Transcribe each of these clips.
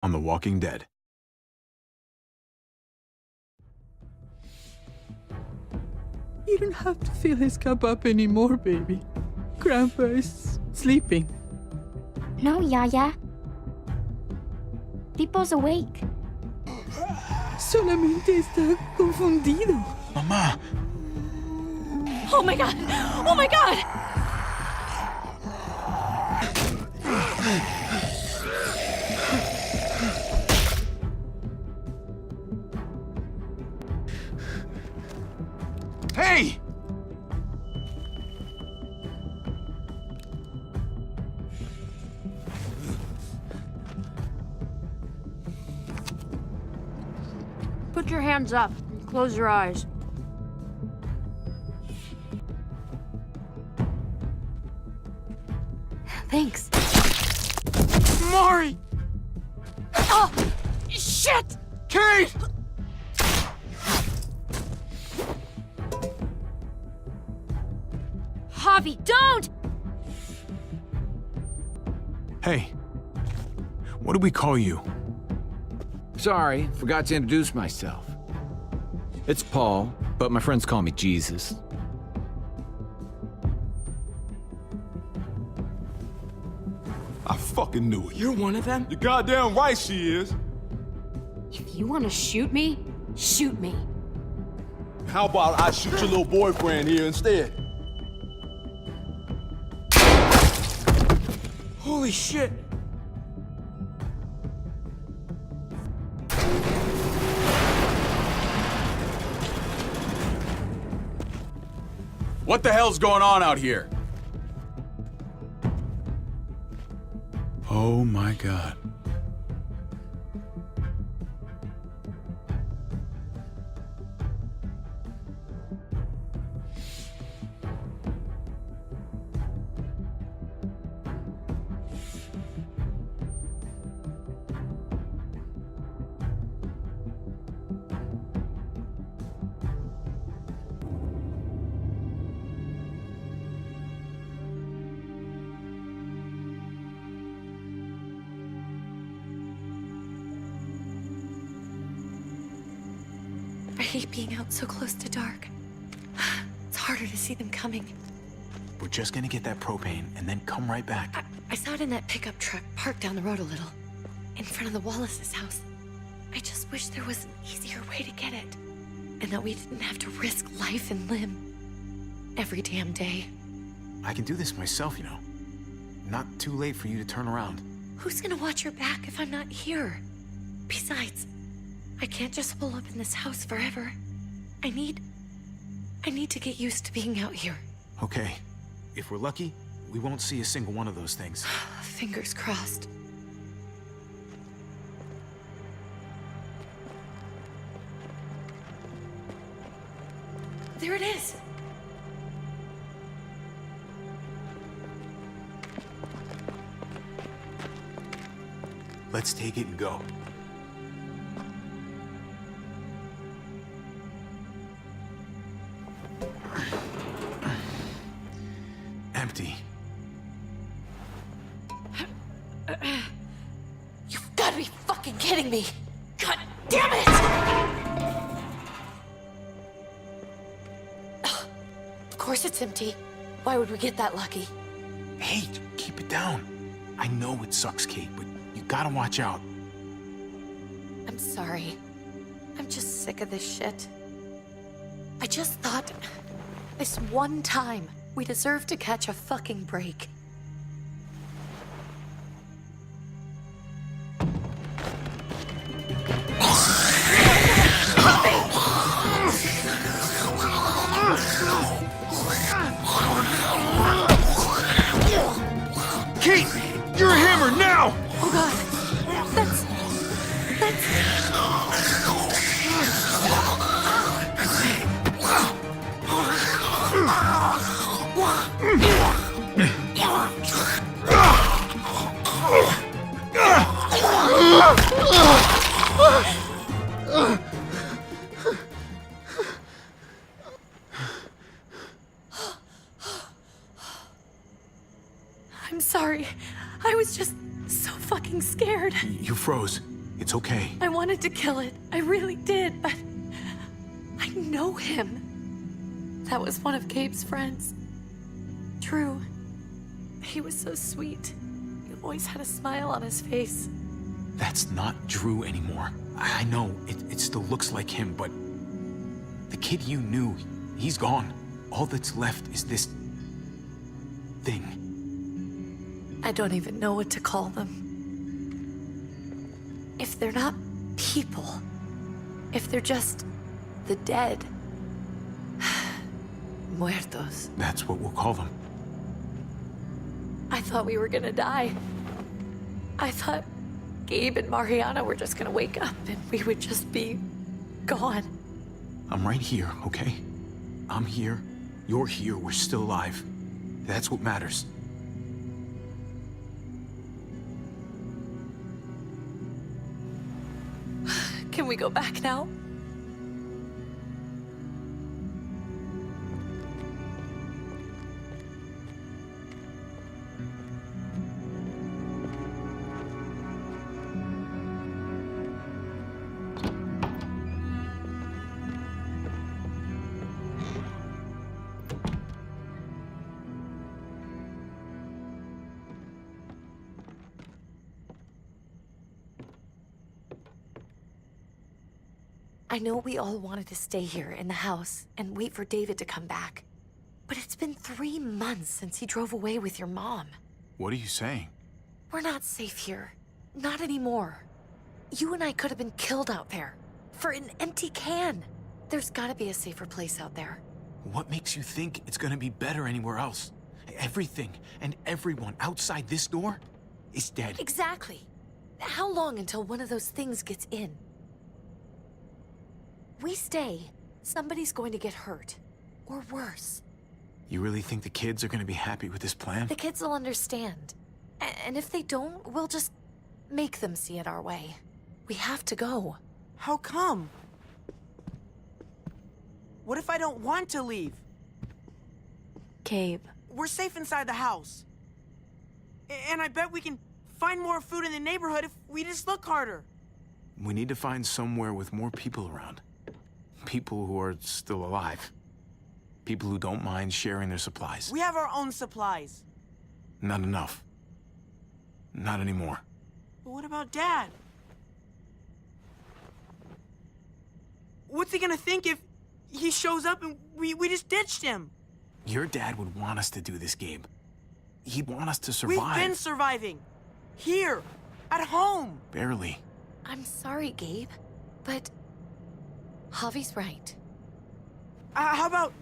on The Walking Dead. You don't have to fill his cup up anymore, baby. Grandpa is sleeping. No, Yaya. Pipo's awake. Solamente está confundido. Mamá! Oh my god! Oh my god! Hey! Put your hands up and close your eyes. Thanks. Mari! Oh! Shit! Kate! Javi, don't! Hey. What do we call you? Sorry, forgot to introduce myself. It's Paul, but my friends call me Jesus. I fucking knew it. You're one of them? You're goddamn right she is. If you want to shoot me, shoot me. How about I shoot your little boyfriend here instead? Holy shit! What the hell's going on out here? Oh my god. I hate being out so close to dark. It's harder to see them coming. We're just gonna get that propane and then come right back. I saw it in that pickup truck parked down the road a little, in front of the Wallace's house. I just wish there was an easier way to get it, and that we didn't have to risk life and limb every damn day. I can do this myself, you know. Not too late for you to turn around. Who's gonna watch your back if I'm not here? Besides, I can't just pull up in this house forever. I need to get used to being out here. Okay. If we're lucky, we won't see a single one of those things. Fingers crossed. There it is! Let's take it and go. Empty. You've got to be fucking kidding me! God damn it! Of course it's empty. Why would we get that lucky? Hey, keep it down. I know it sucks, Kate, but you gotta watch out. I'm sorry. I'm just sick of this shit. I just thought, this one time, we deserve to catch a fucking break. Kate! You're a hammer now! Oh god, that's... I'm sorry. I was just so fucking getting scared. You froze. It's okay. I wanted to kill it. I really did, but I know him. That was one of Gabe's friends. Drew. He was so sweet. He always had a smile on his face. That's not Drew anymore. I know, it still looks like him, but the kid you knew, he's gone. All that's left is this thing. I don't even know what to call them. If they're not people, if they're just the dead, muertos. That's what we'll call them. I thought we were gonna die. I thought Gabe and Mariana were just gonna wake up and we would just be gone. I'm right here, okay? I'm here, you're here, we're still alive. That's what matters. Can we go back now? I know we all wanted to stay here in the house and wait for David to come back. But it's been 3 months since he drove away with your mom. What are you saying? We're not safe here. Not anymore. You and I could have been killed out there. For an empty can. There's gotta be a safer place out there. What makes you think it's gonna be better anywhere else? Everything and everyone outside this door is dead. Exactly. How long until one of those things gets in? We stay, somebody's going to get hurt. Or worse. You really think the kids are gonna be happy with this plan? The kids will understand. And if they don't, we'll just make them see it our way. We have to go. How come? What if I don't want to leave? Gabe. We're safe inside the house. And I bet we can find more food in the neighborhood if we just look harder. We need to find somewhere with more people around. People who are still alive. People who don't mind sharing their supplies. We have our own supplies. Not enough. Not anymore. But what about Dad? What's he gonna think if he shows up and we just ditched him? Your dad would want us to do this, Gabe. He'd want us to survive. We've been surviving. Here. At home. Barely. I'm sorry, Gabe, but Javi's right. How about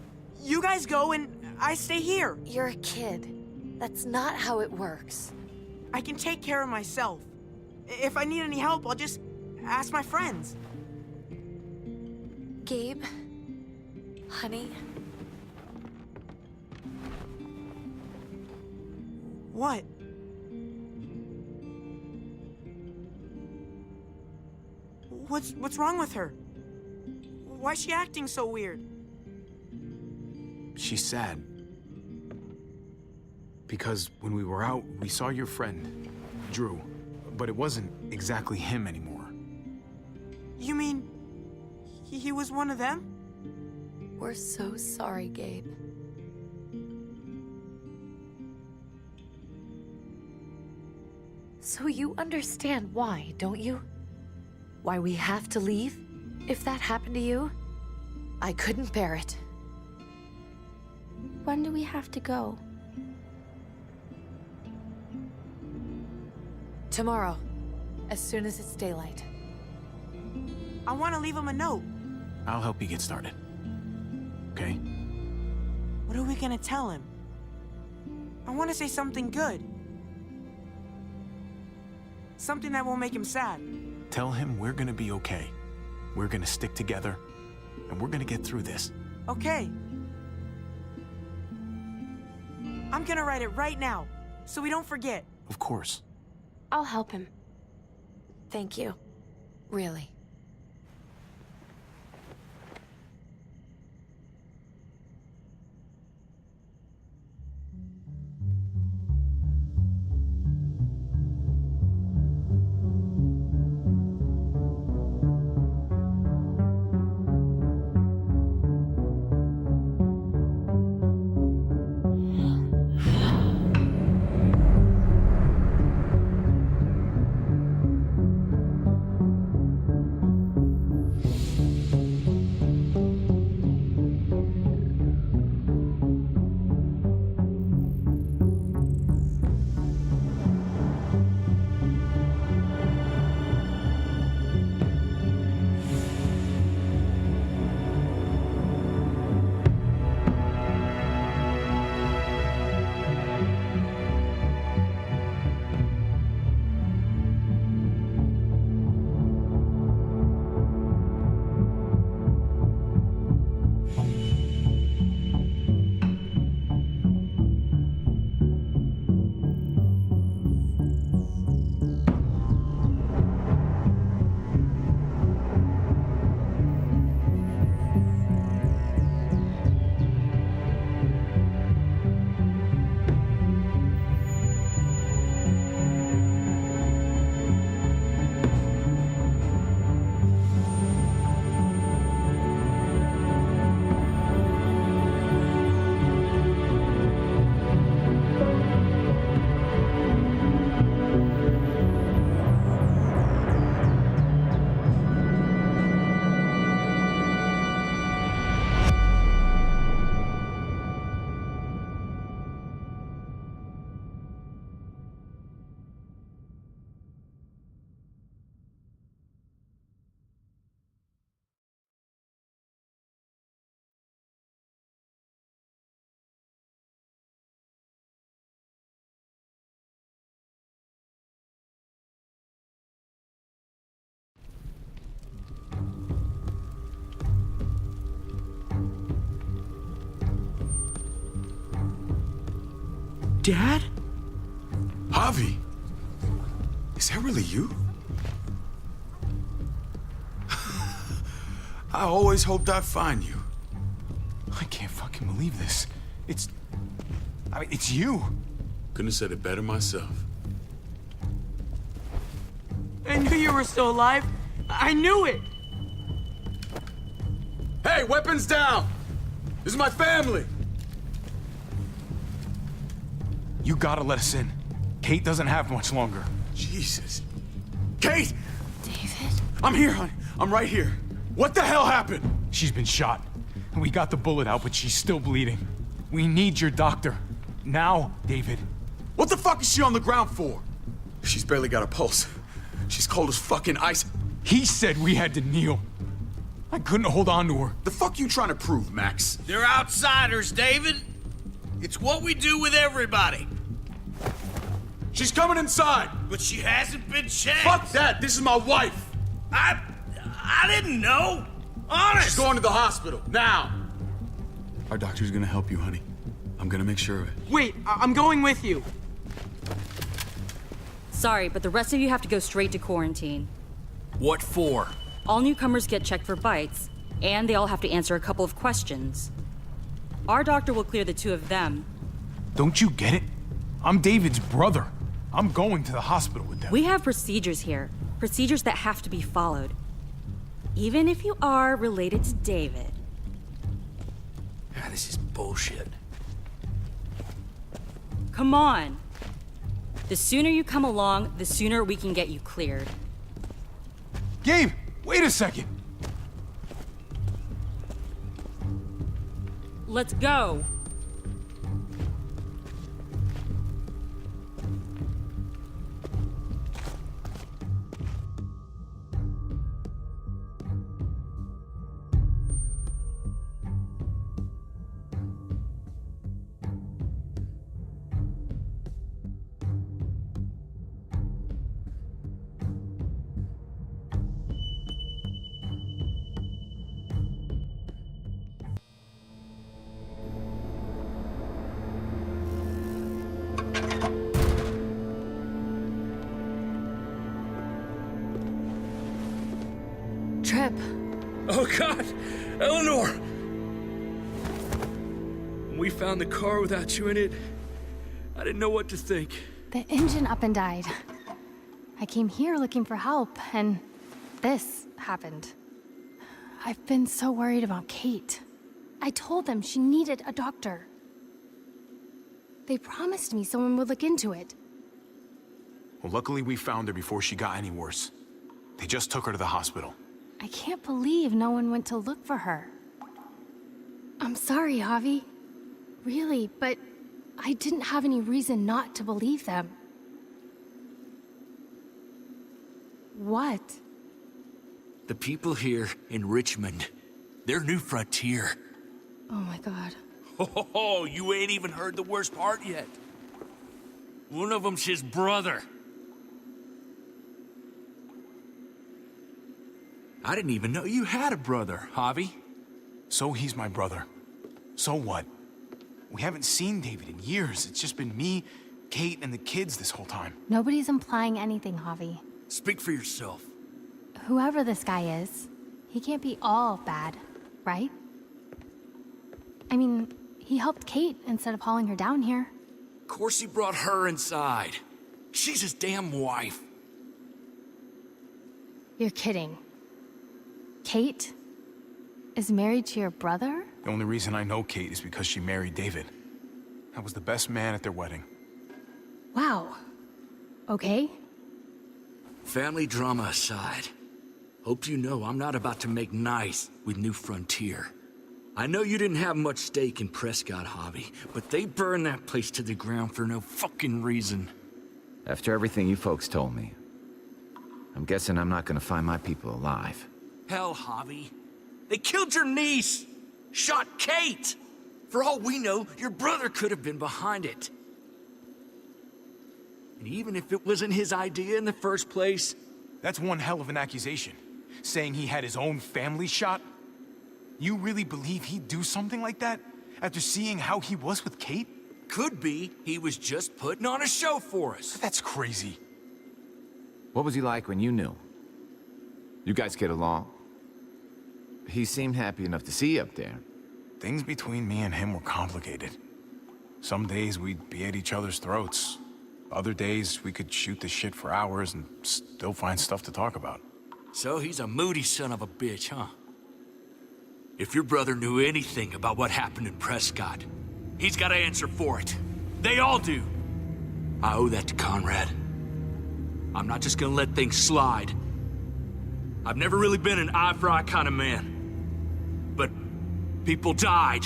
you guys go and I stay here? You're a kid. That's not how it works. I can take care of myself. If I need any help, I'll just ask my friends. Gabe, honey, What? What's wrong with her? Why's she acting so weird? She's sad. Because when we were out, we saw your friend, Drew. But it wasn't exactly him anymore. You mean he was one of them? we're so sorry, Gabe. So you understand why, don't you? Why we have to leave? If that happened to you, I couldn't bear it. When do we have to go? Tomorrow, as soon as it's daylight. I want to leave him a note. I'll help you get started. Okay? What are we gonna tell him? I want to say something good. Something that won't make him sad. Tell him we're gonna be okay. We're gonna stick together, and we're gonna get through this. Okay. I'm gonna write it right now, so we don't forget. Of course. I'll help him. Thank you. Really. Dad? Javi! Is that really you? I always hoped I'd find you. I can't fucking believe this. It's you. Couldn't have said it better myself. I knew you were still alive. I knew it. Hey, weapons down! This is my family! You gotta let us in. Kate doesn't have much longer. Jesus. Kate! David? I'm here, hon. I'm right here. What the hell happened? She's been shot. We got the bullet out, but she's still bleeding. We need your doctor. Now, David. What the fuck is she on the ground for? She's barely got a pulse. She's cold as fucking ice. He said we had to kneel. I couldn't hold on to her. The fuck you trying to prove, Max? They're outsiders, David. It's what we do with everybody. She's coming inside. But she hasn't been checked. Fuck that. This is my wife. I didn't know. Honest. She's going to the hospital now. Our doctor's gonna help you, honey. I'm gonna make sure of it. Wait, I'm going with you. Sorry, but the rest of you have to go straight to quarantine. What for? All newcomers get checked for bites, and they all have to answer a couple of questions. Our doctor will clear the two of them. Don't you get it? I'm David's brother. I'm going to the hospital with them. We have procedures here, procedures that have to be followed. Even if you are related to David. This is bullshit. Come on. The sooner you come along, the sooner we can get you cleared. Gabe, wait a second. Let's go. Trip. Oh, God! Eleanor! When we found the car without you in it, I didn't know what to think. The engine up and died. I came here looking for help, and this happened. I've been so worried about Kate. I told them she needed a doctor. They promised me someone would look into it. Well, luckily we found her before she got any worse. They just took her to the hospital. I can't believe no one went to look for her. I'm sorry, Javi. Really, but I didn't have any reason not to believe them. What? The people here in Richmond, their new frontier. Oh my God. Oh, you ain't even heard the worst part yet. One of them's his brother. I didn't even know you had a brother, Javi. So he's my brother. So what? We haven't seen David in years. It's just been me, Kate, and the kids this whole time. Nobody's implying anything, Javi. Speak for yourself. Whoever this guy is, he can't be all bad, right? I mean, he helped Kate instead of hauling her down here. Of course he brought her inside. She's his damn wife. You're kidding. Kate is married to your brother? The only reason I know Kate is because she married David. I was the best man at their wedding. Wow. Okay. Family drama aside, hope you know I'm not about to make nice with New Frontier. I know you didn't have much stake in Prescott, Javi, but they burned that place to the ground for no fucking reason. After everything you folks told me, I'm guessing I'm not gonna find my people alive. Hell, Javi. They killed your niece! Shot Kate! For all we know, your brother could have been behind it. And even if it wasn't his idea in the first place... That's one hell of an accusation. Saying he had his own family shot? You really believe he'd do something like that? After seeing how he was with Kate? could be he was just putting on a show for us. That's crazy. What was he like when you knew? You guys get along? He seemed happy enough to see you up there. Things between me and him were complicated. Some days we'd be at each other's throats. Other days we could shoot the shit for hours and still find stuff to talk about. So he's a moody son of a bitch, huh? If your brother knew anything about what happened in Prescott, he's got to answer for it. They all do. I owe that to Conrad. I'm not just gonna let things slide. I've never really been an eye-for-eye kind of man. But people died.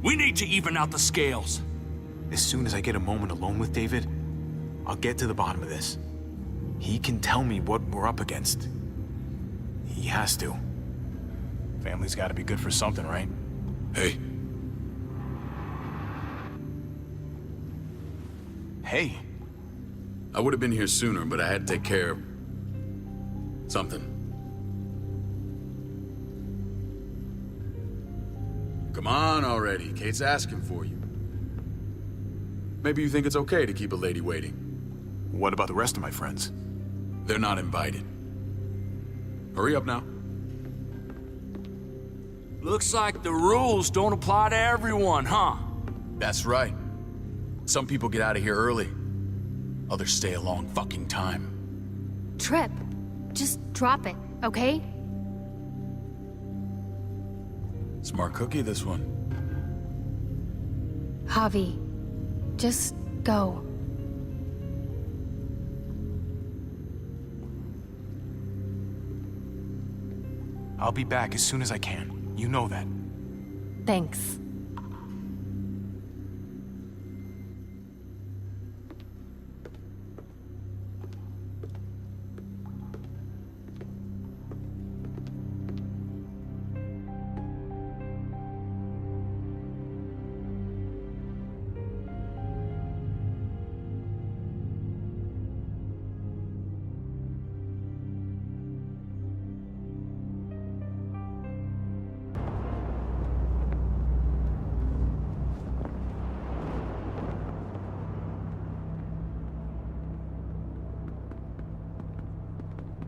We need to even out the scales. As soon as I get a moment alone with David, I'll get to the bottom of this. He can tell me what we're up against. He has to. Family's gotta be good for something, right? Hey. Hey. I would have been here sooner, but I had to take care of something. Come on already. Kate's asking for you. Maybe you think it's okay to keep a lady waiting. What about the rest of my friends? They're not invited. Hurry up now. Looks like the rules don't apply to everyone, huh? That's right. Some people get out of here early. Others stay a long fucking time. Trip, just drop it, okay? Smart cookie, this one. Javi, just go. I'll be back as soon as I can. You know that. Thanks.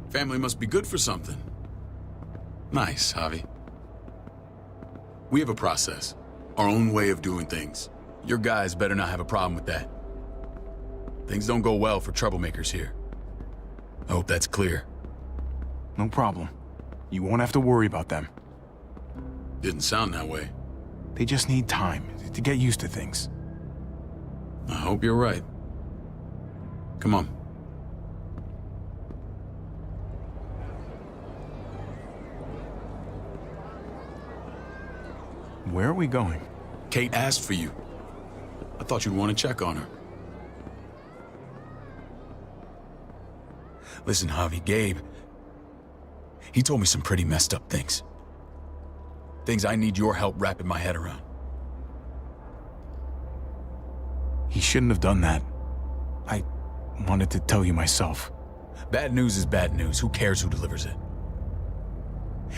Family must be good for something. Nice, Javi. We have a process, our own way of doing things. Your guys better not have a problem with that. Things don't go well for troublemakers here. I hope that's clear. No problem. You won't have to worry about them. Didn't sound that way. They just need time to get used to things. I hope you're right. Come on. Where are we going? Kate asked for you. I thought you'd want to check on her. Listen, Javi, Gabe, he told me some pretty messed up things. Things I need your help wrapping my head around. He shouldn't have done that. I wanted to tell you myself. Bad news is bad news. Who cares who delivers it?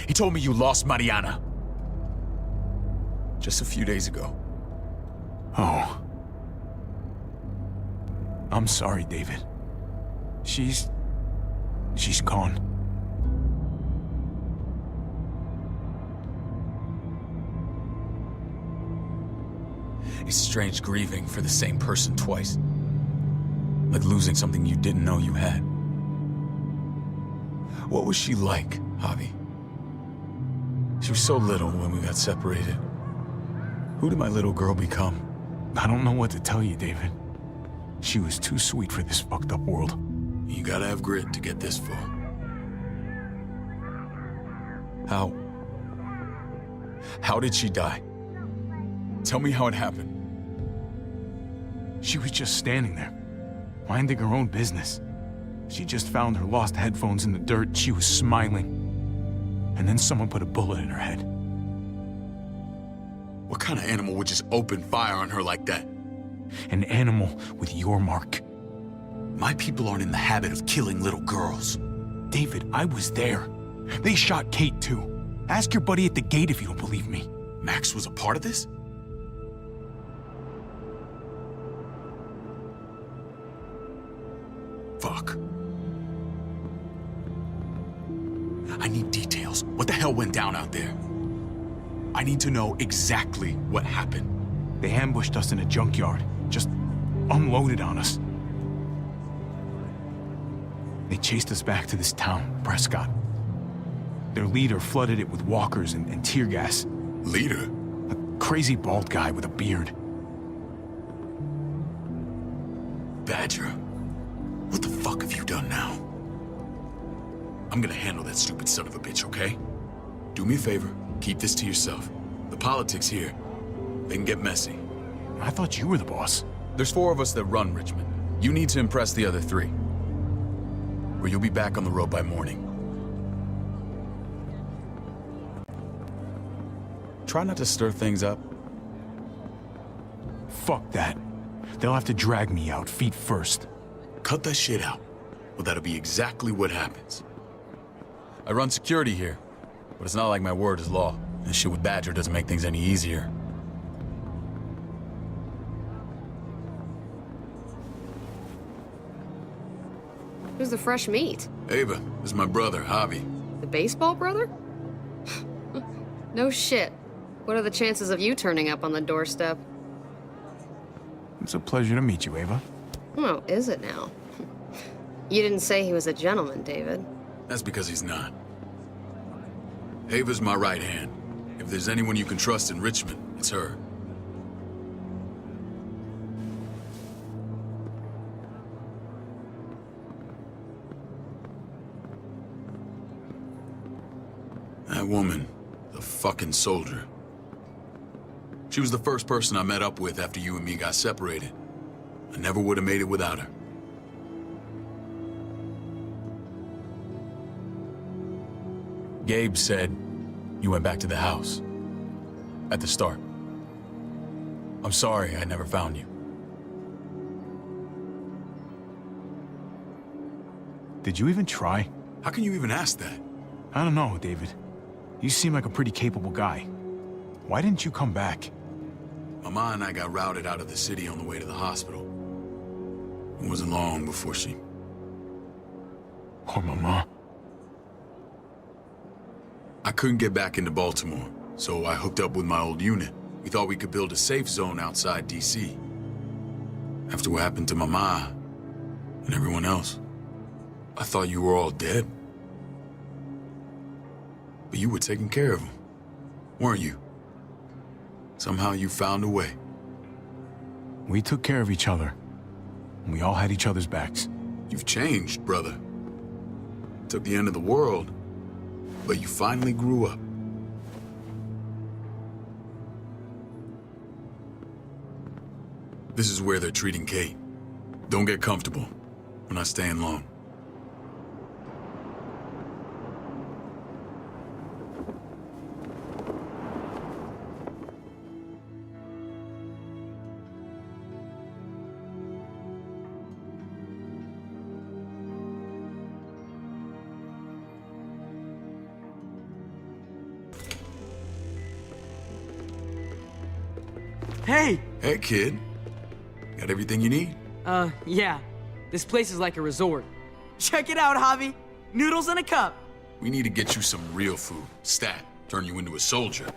He told me you lost Mariana. Just a few days ago. Oh. I'm sorry, David. She's gone. It's strange grieving for the same person twice. Like losing something you didn't know you had. What was she like, Javi? She was so little when we got separated. Who did my little girl become? I don't know what to tell you, David. She was too sweet for this fucked up world. You gotta have grit to get this far. How did she die? Tell me how it happened. She was just standing there, minding her own business. She just found her lost headphones in the dirt. She was smiling. And then someone put a bullet in her head. What kind of animal would just open fire on her like that? An animal with your mark. My people aren't in the habit of killing little girls. David, I was there. They shot Kate too. Ask your buddy at the gate if you don't believe me. Max was a part of this? Fuck. I need details. What the hell went down out there? I need to know exactly what happened. They ambushed us in a junkyard. Just unloaded on us. They chased us back to this town, Prescott. Their leader flooded it with walkers and tear gas. Leader? A crazy bald guy with a beard. Badger, what the fuck have you done now? I'm gonna handle that stupid son of a bitch, okay? Do me a favor, keep this to yourself. The politics here, they can get messy. I thought you were the boss. There's 4 of us that run Richmond. You need to impress the other 3. Or you'll be back on the road by morning. Try not to stir things up. Fuck that. They'll have to drag me out, feet first. Cut that shit out. Well, that'll be exactly what happens. I run security here, but it's not like my word is law. This shit with Badger doesn't make things any easier. Who's the fresh meat? Ava, this is my brother, Javi. The baseball brother? No shit. What are the chances of you turning up on the doorstep? It's a pleasure to meet you, Ava. Oh, is it now? You didn't say he was a gentleman, David. That's because he's not. Ava's my right hand. If there's anyone you can trust in Richmond, it's her. That woman, the fucking soldier. She was the first person I met up with after you and me got separated. I never would have made it without her. Gabe said you went back to the house. At the start. I'm sorry I never found you. Did you even try? How can you even ask that? I don't know, David. You seem like a pretty capable guy. Why didn't you come back? Mama and I got routed out of the city on the way to the hospital. It wasn't long before she... Poor Mama. I couldn't get back into Baltimore, so I hooked up with my old unit. We thought we could build a safe zone outside D.C. After what happened to Mama and everyone else, I thought you were all dead. But you were taking care of them, weren't you? Somehow you found a way. We took care of each other. We all had each other's backs. You've changed, brother. Took the end of the world, but you finally grew up. This is where they're treating Kate. Don't get comfortable. We're not staying long. Hey! Hey, kid. Got everything you need? Yeah. This place is like a resort. Check it out, Javi. Noodles in a cup. We need to get you some real food. Stat. Turn you into a soldier.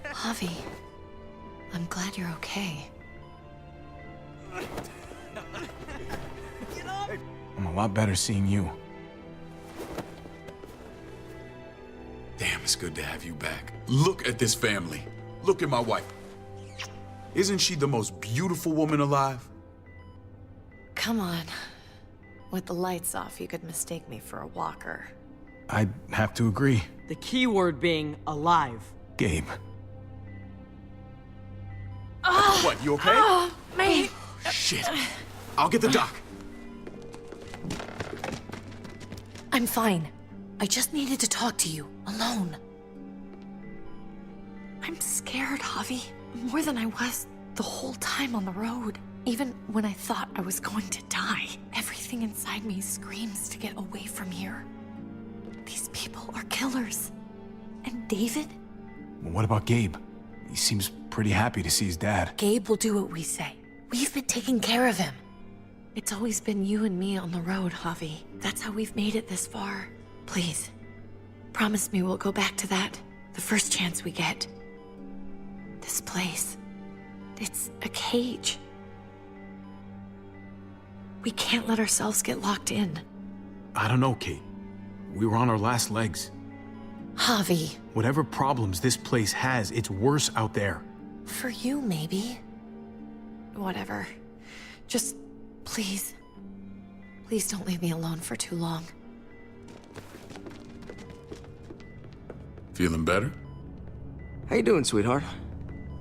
Javi, I'm glad you're okay. I'm a lot better seeing you. Damn, it's good to have you back. Look at this family. Look at my wife. Isn't she the most beautiful woman alive? Come on. With the lights off, you could mistake me for a walker. I'd have to agree. The key word being alive. Gabe. What, you okay? Mate! Shit. I'll get the doc. I'm fine. I just needed to talk to you, alone. I'm scared, Javi. More than I was the whole time on the road. Even when I thought I was going to die, everything inside me screams to get away from here. These people are killers. And David? Well, what about Gabe? He seems pretty happy to see his dad. Gabe will do what we say. We've been taking care of him. It's always been you and me on the road, Javi. That's how we've made it this far. Please, promise me we'll go back to that the first chance we get. This place, it's a cage. We can't let ourselves get locked in. I don't know, Kate. We were on our last legs. Javi. Whatever problems this place has, it's worse out there. For you, maybe. Whatever. Just, please. Please don't leave me alone for too long. Feeling better? How you doing, sweetheart?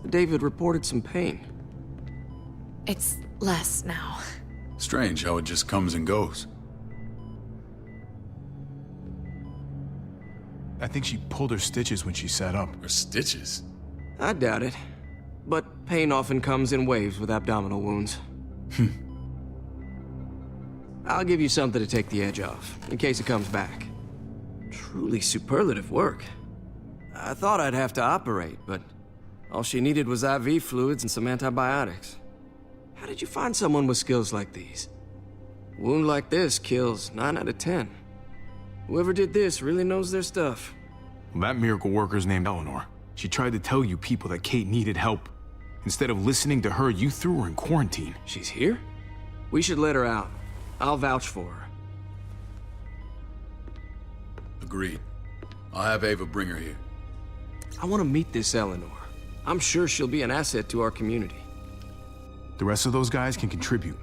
David reported some pain. It's less now. Strange how it just comes and goes. I think she pulled her stitches when she sat up. Her stitches? I doubt it. But pain often comes in waves with abdominal wounds. I'll give you something to take the edge off, in case it comes back. Truly superlative work. I thought I'd have to operate, but all she needed was IV fluids and some antibiotics. How did you find someone with skills like these? A wound like this kills 9 out of 10. Whoever did this really knows their stuff. Well, that miracle worker's named Eleanor. She tried to tell you people that Kate needed help. Instead of listening to her, you threw her in quarantine. She's here? We should let her out. I'll vouch for her. Agreed. I'll have Ava bring her here. I want to meet this Eleanor. I'm sure she'll be an asset to our community. The rest of those guys can contribute,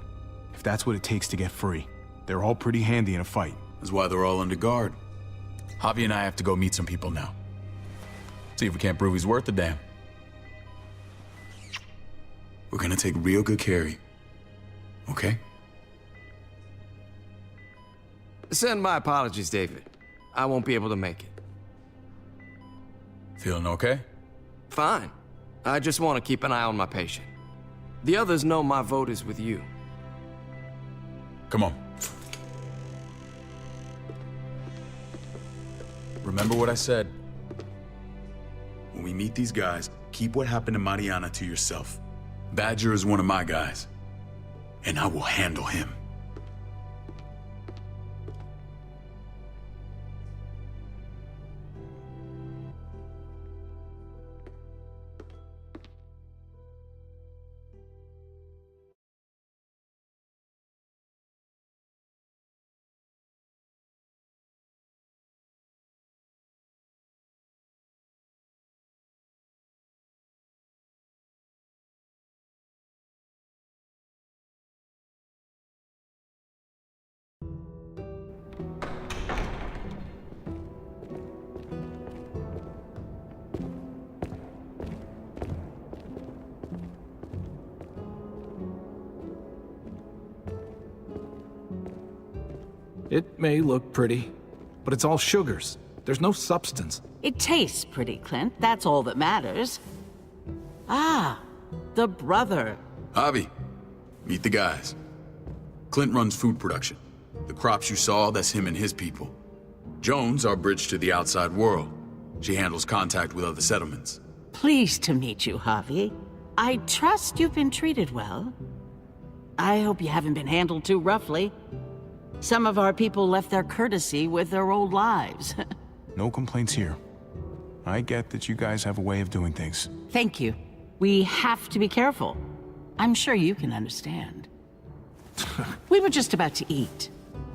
if that's what it takes to get free. They're all pretty handy in a fight. That's why they're all under guard. Javi and I have to go meet some people now. See if we can't prove he's worth a damn. We're gonna take real good care of you. Okay? Send my apologies, David. I won't be able to make it. Feeling okay? Fine. I just want to keep an eye on my patient. The others know my vote is with you. Come on. Remember what I said. When we meet these guys, keep what happened to Mariana to yourself. Badger is one of my guys, and I will handle him. It may look pretty, but it's all sugars. There's no substance. It tastes pretty, Clint. That's all that matters. Ah, the brother. Javi, meet the guys. Clint runs food production. The crops you saw, that's him and his people. Jones, our bridge to the outside world. She handles contact with other settlements. Pleased to meet you, Javi. I trust you've been treated well. I hope you haven't been handled too roughly. Some of our people left their courtesy with their old lives. No complaints here. I get that you guys have a way of doing things. Thank you. We have to be careful. I'm sure you can understand. We were just about to eat.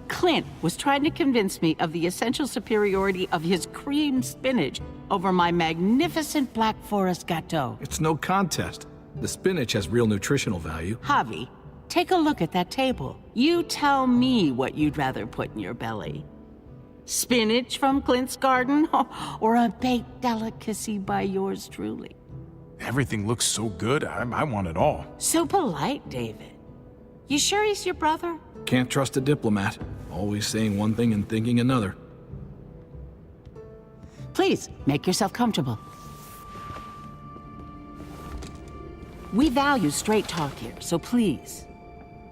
Clint was trying to convince me of the essential superiority of his creamed spinach over my magnificent Black Forest gâteau. It's no contest. The spinach has real nutritional value. Javi, take a look at that table. You tell me what you'd rather put in your belly. Spinach from Clint's garden, or a baked delicacy by yours truly? Everything looks so good, I want it all. So polite, David. You sure he's your brother? Can't trust a diplomat. Always saying one thing and thinking another. Please, make yourself comfortable. We value straight talk here, so please,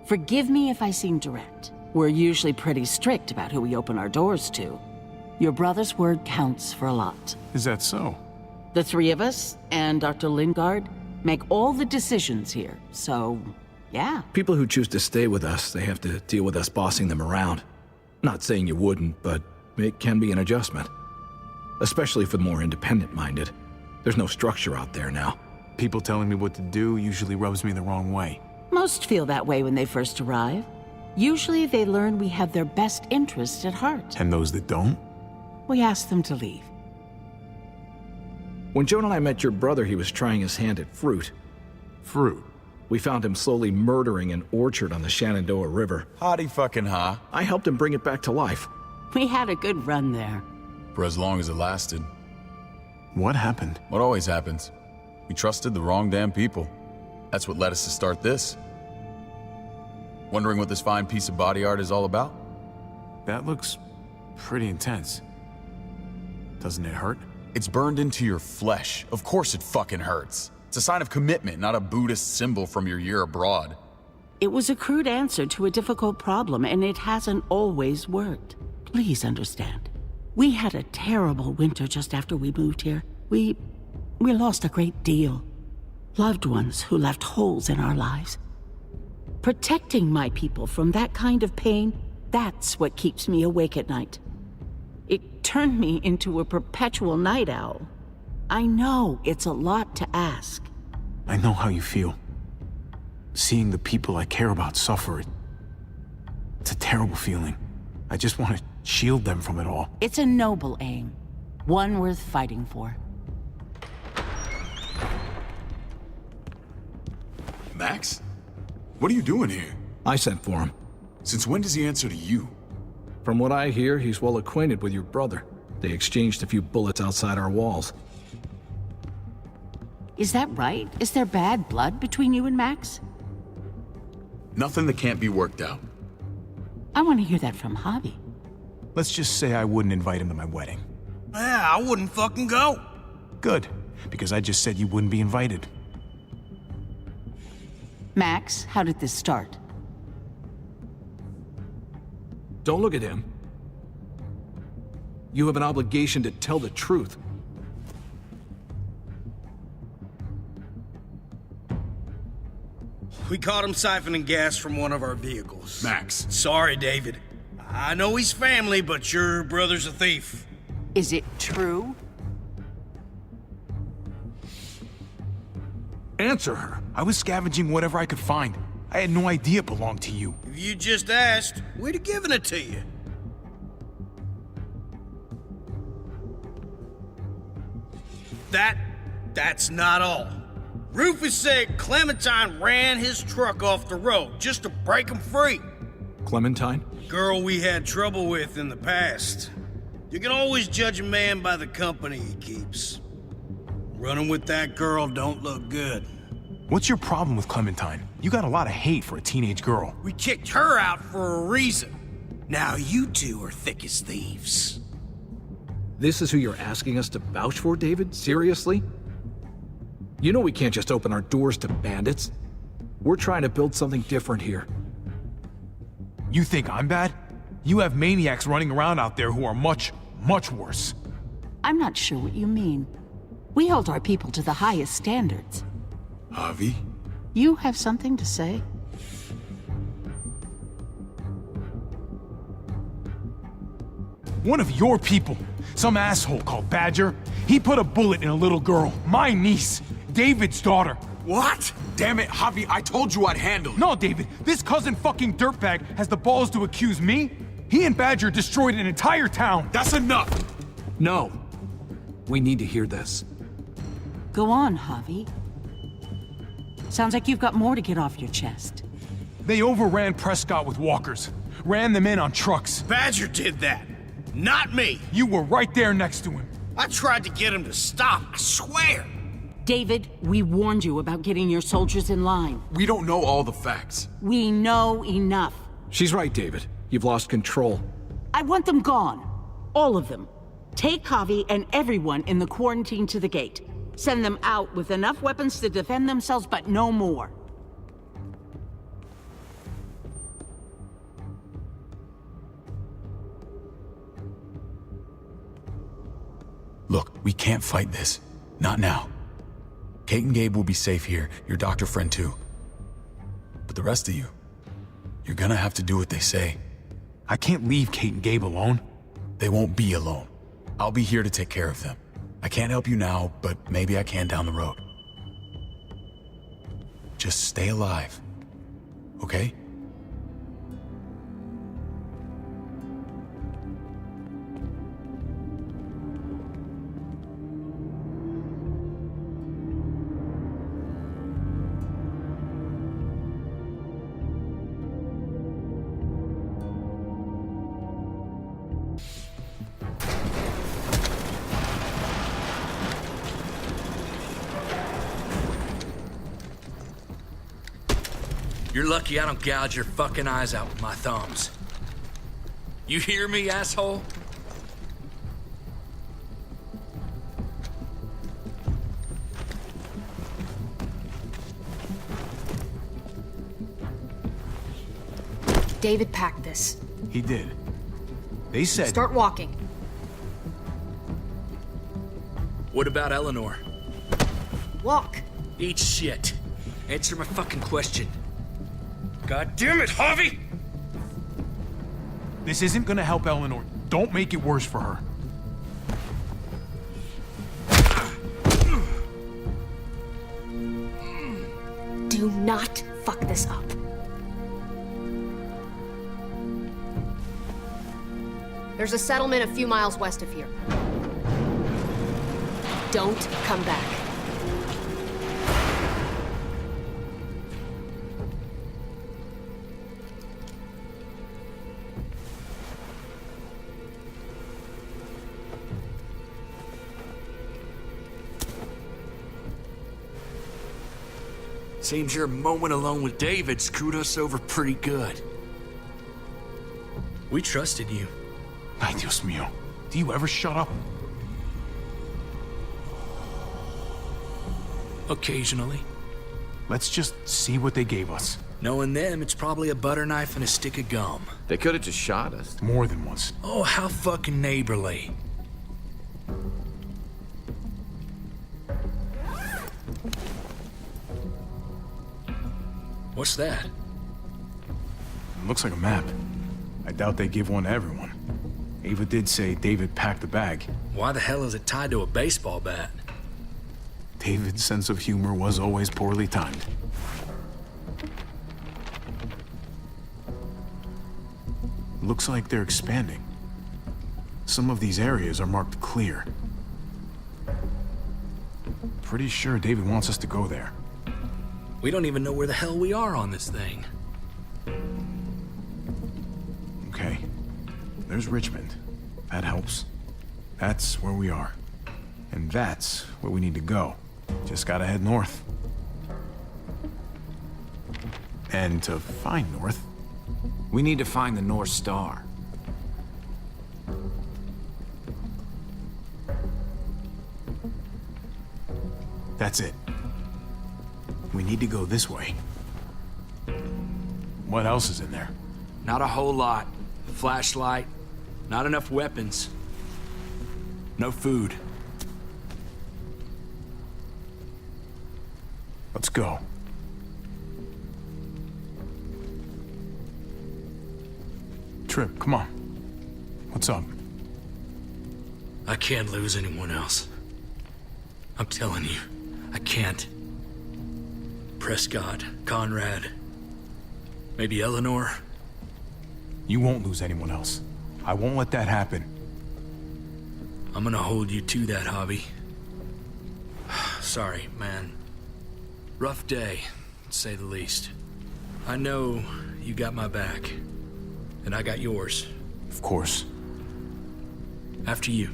forgive me if I seem direct. We're usually pretty strict about who we open our doors to. Your brother's word counts for a lot. Is that so? The three of us and Dr. Lingard make all the decisions here, so yeah. People who choose to stay with us, they have to deal with us bossing them around. Not saying you wouldn't, but it can be an adjustment. Especially for the more independent-minded. There's no structure out there now. People telling me what to do usually rubs me the wrong way. Most feel that way when they first arrive. Usually they learn we have their best interest at heart. And those that don't? We ask them to leave. When Joan and I met your brother, he was trying his hand at fruit. Fruit? We found him slowly murdering an orchard on the Shenandoah River. Howdy fucking ha. I helped him bring it back to life. We had a good run there. For as long as it lasted. What happened? What always happens. We trusted the wrong damn people. That's what led us to start this. Wondering what this fine piece of body art is all about? That looks pretty intense. Doesn't it hurt? It's burned into your flesh. Of course it fucking hurts. It's a sign of commitment, not a Buddhist symbol from your year abroad. It was a crude answer to a difficult problem, and it hasn't always worked. Please understand. We had a terrible winter just after we moved here. We lost a great deal. Loved ones who left holes in our lives. Protecting my people from that kind of pain, that's what keeps me awake at night. It turned me into a perpetual night owl. I know it's a lot to ask. I know how you feel. Seeing the people I care about suffer, it's a terrible feeling. I just want to shield them from it all. It's a noble aim. One worth fighting for. Max? What are you doing here? I sent for him. Since when does he answer to you? From what I hear, he's well acquainted with your brother. They exchanged a few bullets outside our walls. Is that right? Is there bad blood between you and Max? Nothing that can't be worked out. I want to hear that from Javi. Let's just say I wouldn't invite him to my wedding. Yeah, I wouldn't fucking go. Good, because I just said you wouldn't be invited. Max, how did this start? Don't look at him. You have an obligation to tell the truth. We caught him siphoning gas from one of our vehicles. Max. Sorry, David. I know he's family, but your brother's a thief. Is it true? Answer her. I was scavenging whatever I could find. I had no idea it belonged to you. If you just asked, we'd have given it to you. That's not all. Rufus said Clementine ran his truck off the road just to break him free. Clementine? Girl we had trouble with in the past. You can always judge a man by the company he keeps. Running with that girl don't look good. What's your problem with Clementine? You got a lot of hate for a teenage girl. We kicked her out for a reason. Now you two are thick as thieves. This is who you're asking us to vouch for, David? Seriously? You know we can't just open our doors to bandits. We're trying to build something different here. You think I'm bad? You have maniacs running around out there who are much, much worse. I'm not sure what you mean. We hold our people to the highest standards. Javi? You have something to say? One of your people, some asshole called Badger, he put a bullet in a little girl, my niece, David's daughter. What? Damn it, Javi, I told you I'd handle it. No, David, this cousin fucking dirtbag has the balls to accuse me? He and Badger destroyed an entire town. That's enough! No. We need to hear this. Go on, Javi. Sounds like you've got more to get off your chest. They overran Prescott with walkers, ran them in on trucks. Badger did that, not me. You were right there next to him. I tried to get him to stop, I swear. David, we warned you about getting your soldiers in line. We don't know all the facts. We know enough. She's right, David. You've lost control. I want them gone. All of them. Take Javi and everyone in the quarantine to the gate. Send them out with enough weapons to defend themselves, but no more. Look, we can't fight this. Not now. Kate and Gabe will be safe here, your doctor friend too. But the rest of you, you're gonna have to do what they say. I can't leave Kate and Gabe alone. They won't be alone. I'll be here to take care of them. I can't help you now, but maybe I can down the road. Just stay alive, okay? You're lucky I don't gouge your fucking eyes out with my thumbs. You hear me, asshole? David packed this. He did. They said... Start walking. What about Eleanor? Walk. Eat shit. Answer my fucking question. God damn it, Javi! This isn't gonna help Eleanor. Don't make it worse for her. Do not fuck this up. There's a settlement a few miles west of here. Don't come back. Seems your moment alone with David screwed us over pretty good. We trusted you. Ay, Dios mío. Do you ever shut up? Occasionally. Let's just see what they gave us. Knowing them, it's probably a butter knife and a stick of gum. They could have just shot us. More than once. Oh, how fucking neighborly. What's that? It looks like a map. I doubt they give one to everyone. Ava did say David packed the bag. Why the hell is it tied to a baseball bat? David's sense of humor was always poorly timed. Looks like they're expanding. Some of these areas are marked clear. Pretty sure David wants us to go there. We don't even know where the hell we are on this thing. Okay. There's Richmond. That helps. That's where we are. And that's where we need to go. Just gotta head north. And to find north... We need to find the North Star. That's it. We need to go this way. What else is in there? Not a whole lot. Flashlight, not enough weapons. No food. Let's go. Trip, come on. What's up? I can't lose anyone else. I'm telling you, I can't. Prescott, Conrad, maybe Eleanor. You won't lose anyone else. I won't let that happen. I'm gonna hold you to that, Javi. Sorry, man. Rough day, to say the least. I know you got my back, and I got yours. Of course. After you.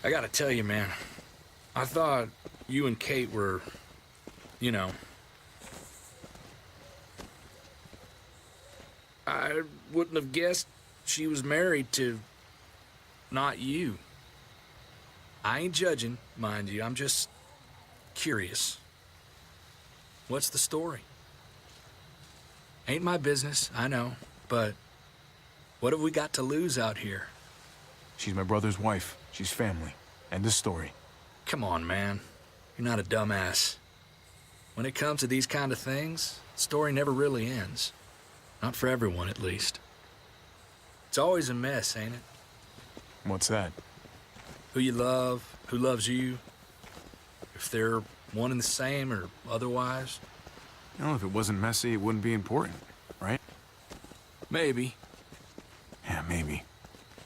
I gotta tell you, man. I thought you and Kate were, you know... I wouldn't have guessed she was married to... not you. I ain't judging, mind you. I'm just curious. What's the story? Ain't my business, I know, but what have we got to lose out here? She's my brother's wife. She's family. End of story. Come on, man. You're not a dumbass. When it comes to these kind of things, the story never really ends. Not for everyone, at least. It's always a mess, ain't it? What's that? Who you love, who loves you, if they're one and the same or otherwise. You know, if it wasn't messy, it wouldn't be important, right? Maybe. Yeah, maybe.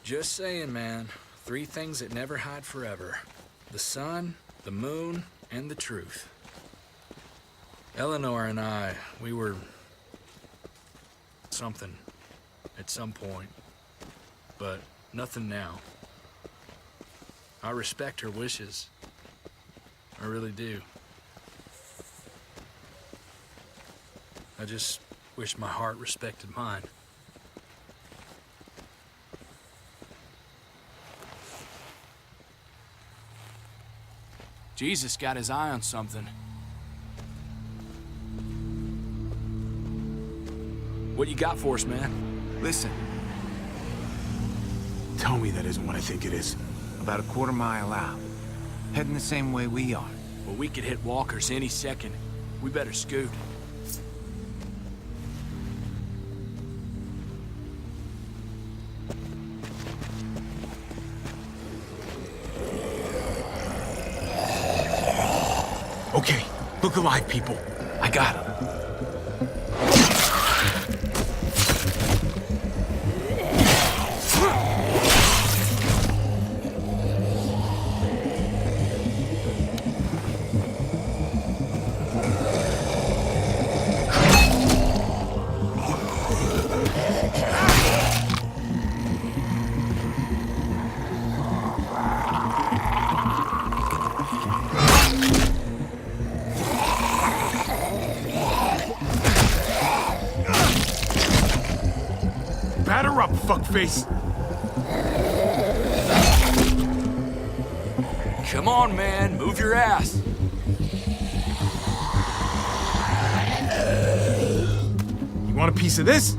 Just saying, man. 3 things that never hide forever. The sun, the moon, and the truth. Eleanor and I, we were... something. At some point. But nothing now. I respect her wishes. I really do. I just wish my heart respected mine. Jesus got his eye on something. What you got for us, man? Listen. Tell me that isn't what I think it is. About a quarter mile out. Heading the same way we are. Well, we could hit walkers any second. We better scoot. Okay, look alive, people. I got him. Batter up, fuckface! Come on, man. Move your ass. You want a piece of this?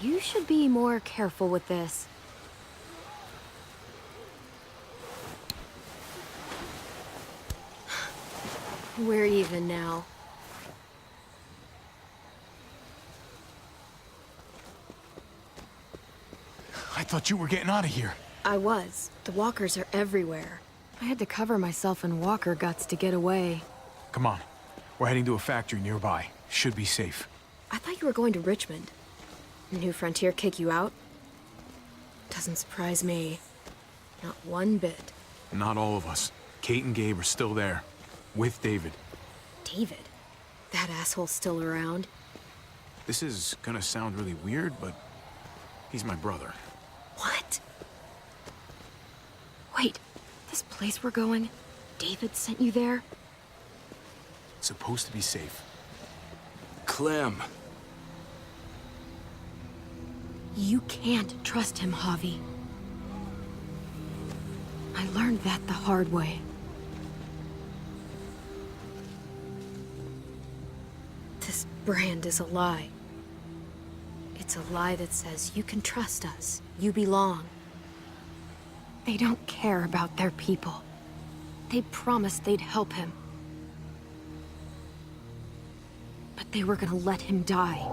You should be more careful with this. We're even now. I thought you were getting out of here. I was. The walkers are everywhere. I had to cover myself in walker guts to get away. Come on. We're heading to a factory nearby. Should be safe. I thought you were going to Richmond. New Frontier kick you out? Doesn't surprise me. Not one bit. Not all of us. Kate and Gabe are still there. With David. David? That asshole's still around? This is gonna sound really weird, but he's my brother. What? Wait, this place we're going, David sent you there? It's supposed to be safe. Clem. You can't trust him, Javi. I learned that the hard way. This brand is a lie. It's It's a lie that says you can trust us. You belong. They don't care about their people. They promised they'd help him. But they were gonna let him die.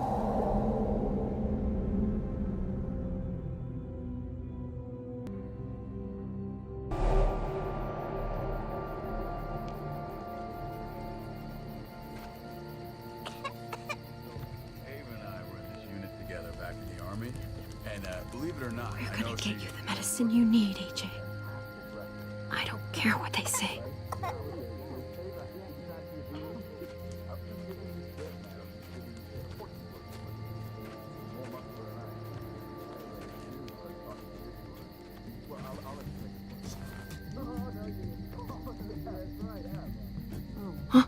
Believe it or not, We're gonna get you the medicine you need, AJ. I don't care what they say. Huh?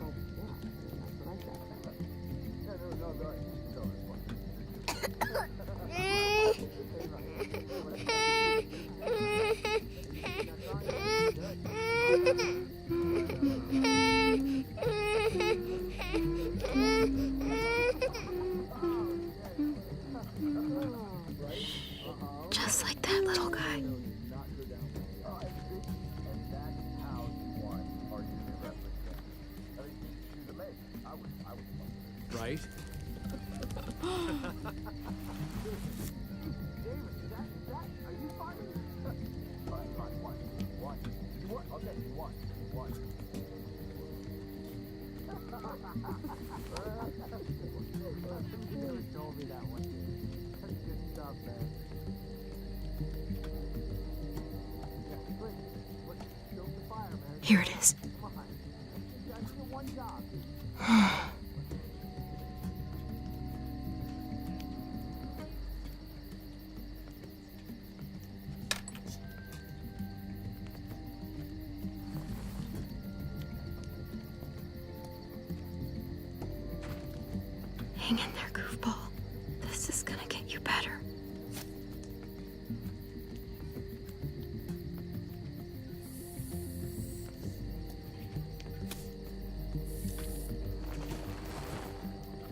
Just like that little guy. Right? Here it is. Hang in there, goofball. This is gonna get you better.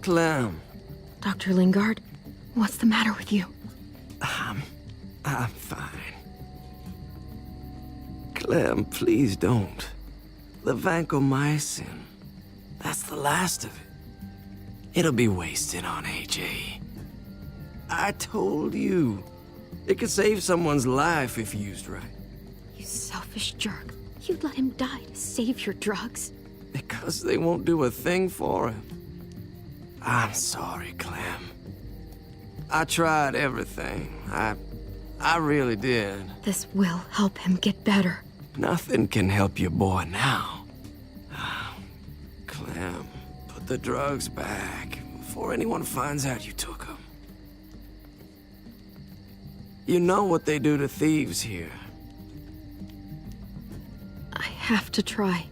Clem. Dr. Lingard, what's the matter with you? I'm fine. Clem, please don't. The vancomycin. That's the last of it. It'll be wasted on AJ. I told you. It could save someone's life if used right. You selfish jerk. You'd let him die to save your drugs. Because they won't do a thing for him. I'm sorry, Clem. I tried everything. I really did. This will help him get better. Nothing can help your boy now. Clem, put the drugs back before anyone finds out you took them. You know what they do to thieves here. I have to try.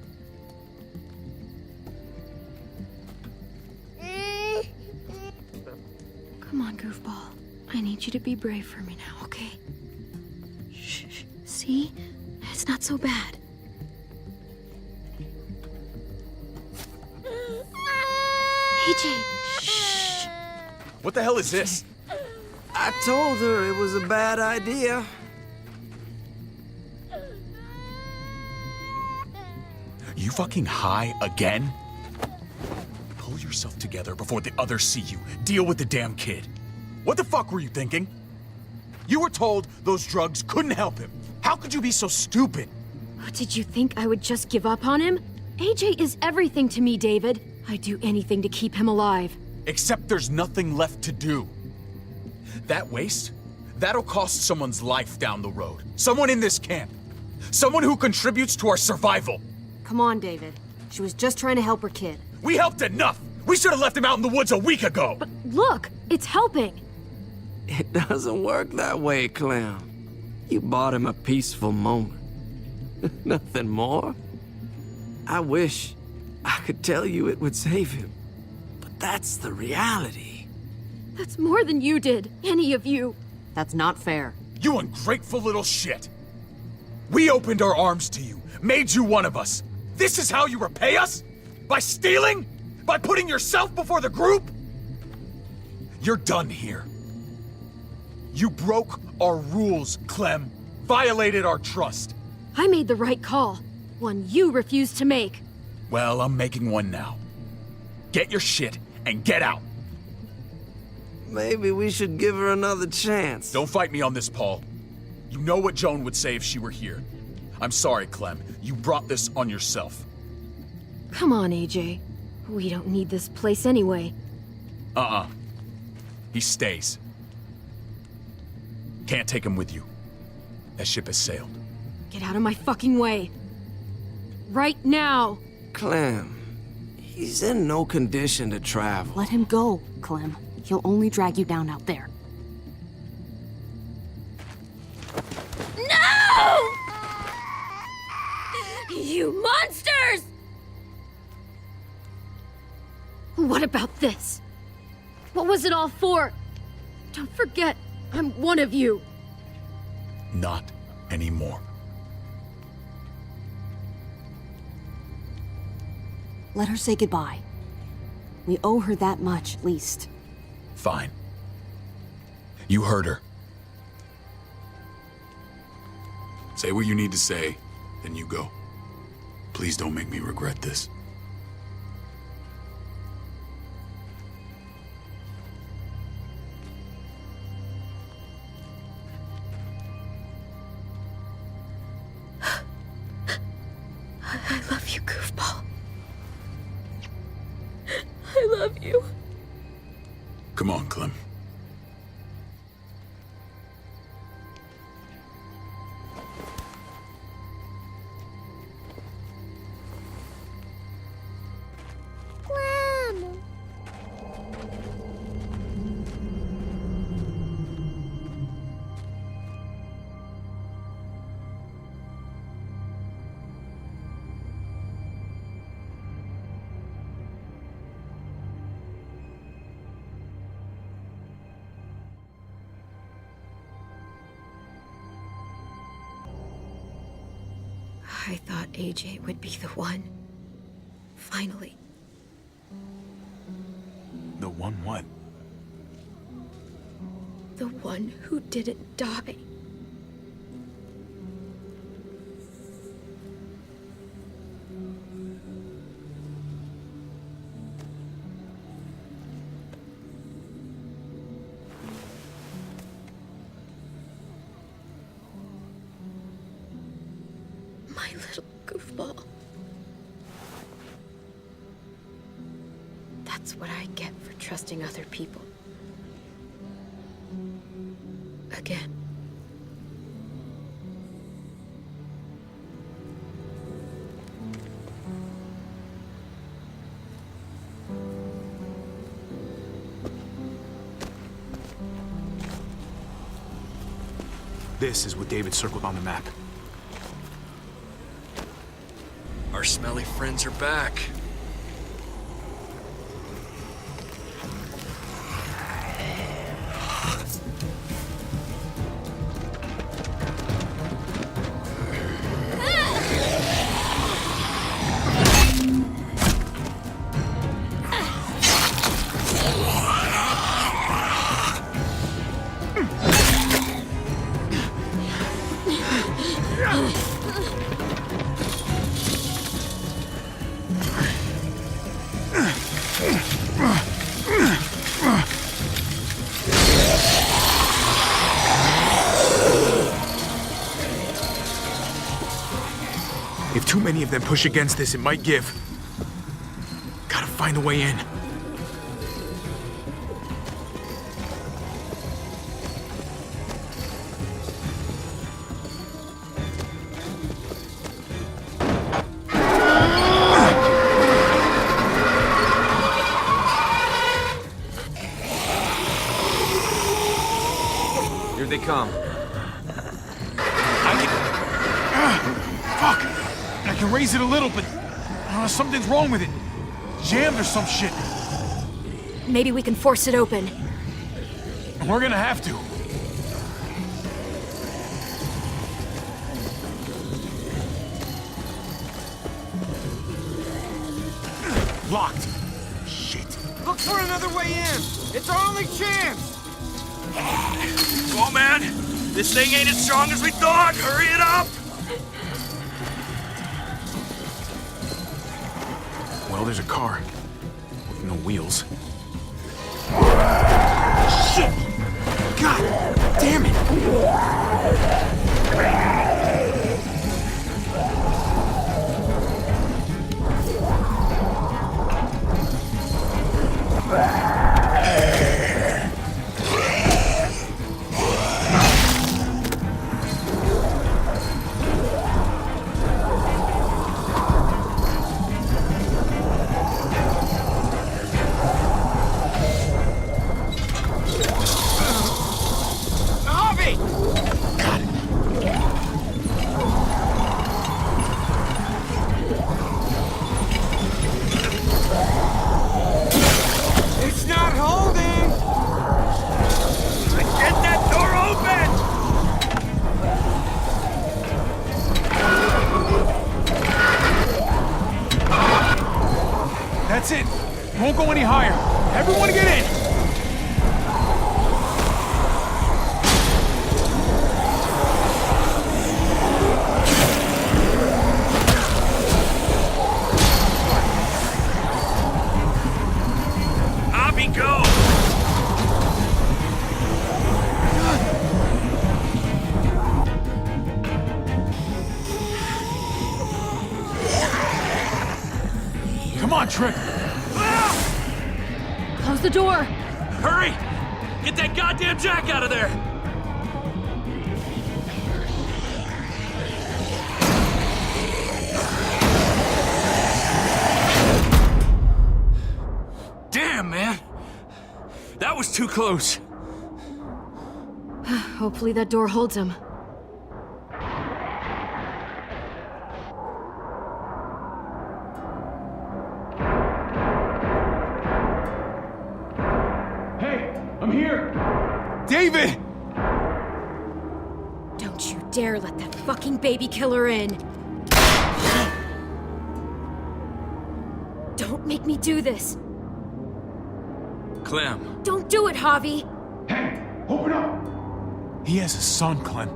Come on, goofball. I need you to be brave for me now, okay? Shh. See? It's not so bad. AJ, shh. What the hell is this? I told her it was a bad idea. You fucking high again? Pull yourself together before the others see you. Deal with the damn kid. What the fuck were you thinking? You were told those drugs couldn't help him. How could you be so stupid? Did you think I would just give up on him? AJ is everything to me, David. I'd do anything to keep him alive. Except there's nothing left to do. That waste, that'll cost someone's life down the road. Someone in this camp. Someone who contributes to our survival. Come on, David. She was just trying to help her kid. We helped enough! We should have left him out in the woods a week ago! But look, it's helping. It doesn't work that way, Clem. You bought him a peaceful moment. Nothing more. I wish I could tell you it would save him. But that's the reality. That's more than you did, any of you. That's not fair. You ungrateful little shit! We opened our arms to you, made you one of us. This is how you repay us? By stealing? By putting yourself before the group? You're done here. You broke our rules, Clem. Violated our trust. I made the right call. One you refused to make. Well, I'm making one now. Get your shit and get out. Maybe we should give her another chance. Don't fight me on this, Paul. You know what Joan would say if she were here. I'm sorry, Clem. You brought this on yourself. Come on, AJ. We don't need this place anyway. He stays. Can't take him with you. That ship has sailed. Get out of my fucking way. Right now. Clem, he's in no condition to travel. Let him go, Clem. He'll only drag you down out there. No! You monsters! What about this? What was it all for? Don't forget, I'm one of you. Not anymore. Let her say goodbye. We owe her that much, at least. Fine. You heard her. Say what you need to say, then you go. Please don't make me regret this. I love you, goofball. I love you. Come on, Clem. I thought AJ would be the one. Finally. The one what? The one who didn't die. My little goofball. That's what I get for trusting other people. Again. This is what David circled on the map. Our smelly friends are back. If too many of them push against this, it might give. Gotta find a way in. Here they come. Fuck! I can raise it a little, but something's wrong with it. Jammed or some shit. Maybe we can force it open. We're gonna have to. Locked. Shit. Look for another way in. It's our only chance. Come on, man! This thing ain't as strong as we thought! Hurry it up! Well, there's a car. With no wheels. Shit! God damn it! It's not holding! Get that door open! That's it. Won't go any higher. Everyone get in! Abby, go! Come on, Trick. Close the door! Hurry! Get that goddamn jack out of there! Damn, man! That was too close. Hopefully that door holds him. Hey, I'm here! David! Don't you dare let that fucking baby killer in! Don't make me do this! Clem. Don't do it, Javi! Open up! He has a son, Clem.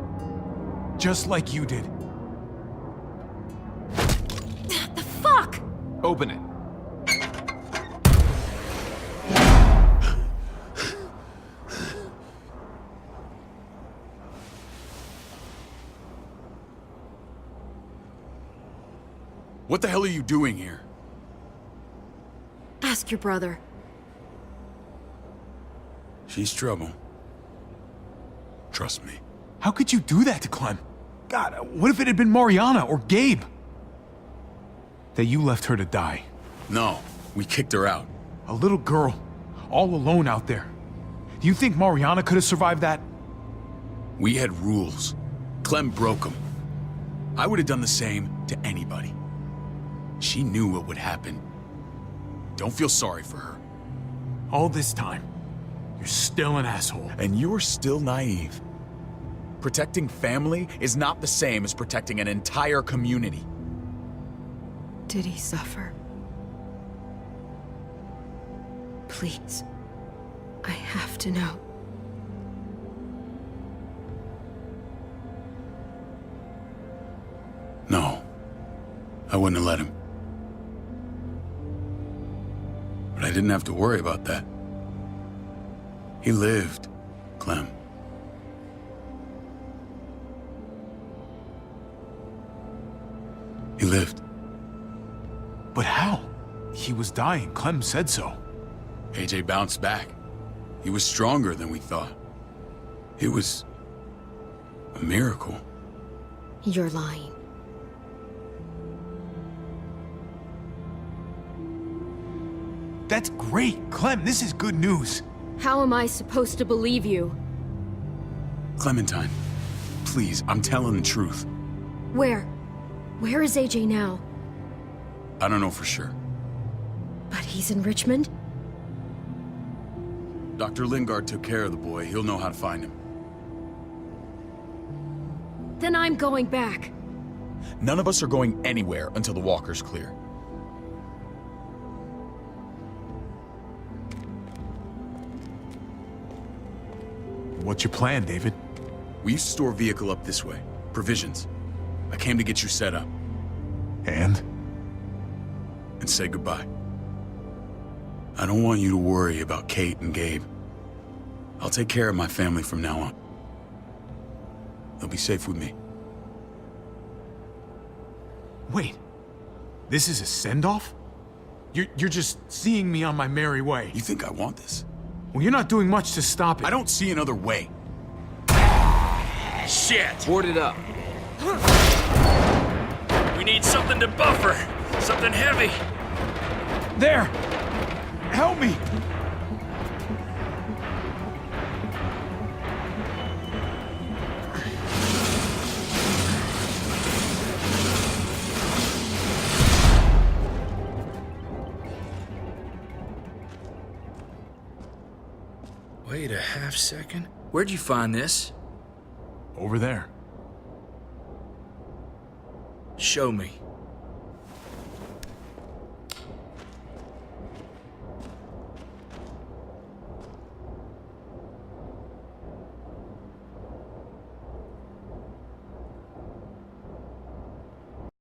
Just like you did. The fuck? Open it. What the hell are you doing here? Ask your brother. She's trouble. Trust me. How could you do that to Clem? God, what if it had been Mariana or Gabe? That you left her to die. No, we kicked her out. A little girl, all alone out there. Do you think Mariana could have survived that? We had rules. Clem broke them. I would have done the same to anybody. She knew what would happen. Don't feel sorry for her. All this time, you're still an asshole. And you're still naive. Protecting family is not the same as protecting an entire community. Did he suffer? Please. I have to know. No. I wouldn't have let him. But I didn't have to worry about that. He lived, Clem. He lived. But how? He was dying. Clem said so. AJ bounced back. He was stronger than we thought. It was a miracle. You're lying. That's great. Clem, this is good news. How am I supposed to believe you? Clementine, please, I'm telling the truth. Where? Where is AJ now? I don't know for sure. But he's in Richmond? Dr. Lingard took care of the boy. He'll know how to find him. Then I'm going back. None of us are going anywhere until the walker's clear. what's your plan, David? We used to store a vehicle up this way. Provisions. I came to get you set up. And say goodbye. I don't want you to worry about Kate and Gabe. I'll take care of my family from now on. They'll be safe with me. Wait. This is a send-off? You're just seeing me on my merry way. You think I want this? Well, you're not doing much to stop it. I don't see another way. Shit! Board it up. We need something to buffer. Something heavy. There! Help me! Wait a half second. Where'd you find this? Over there. Show me.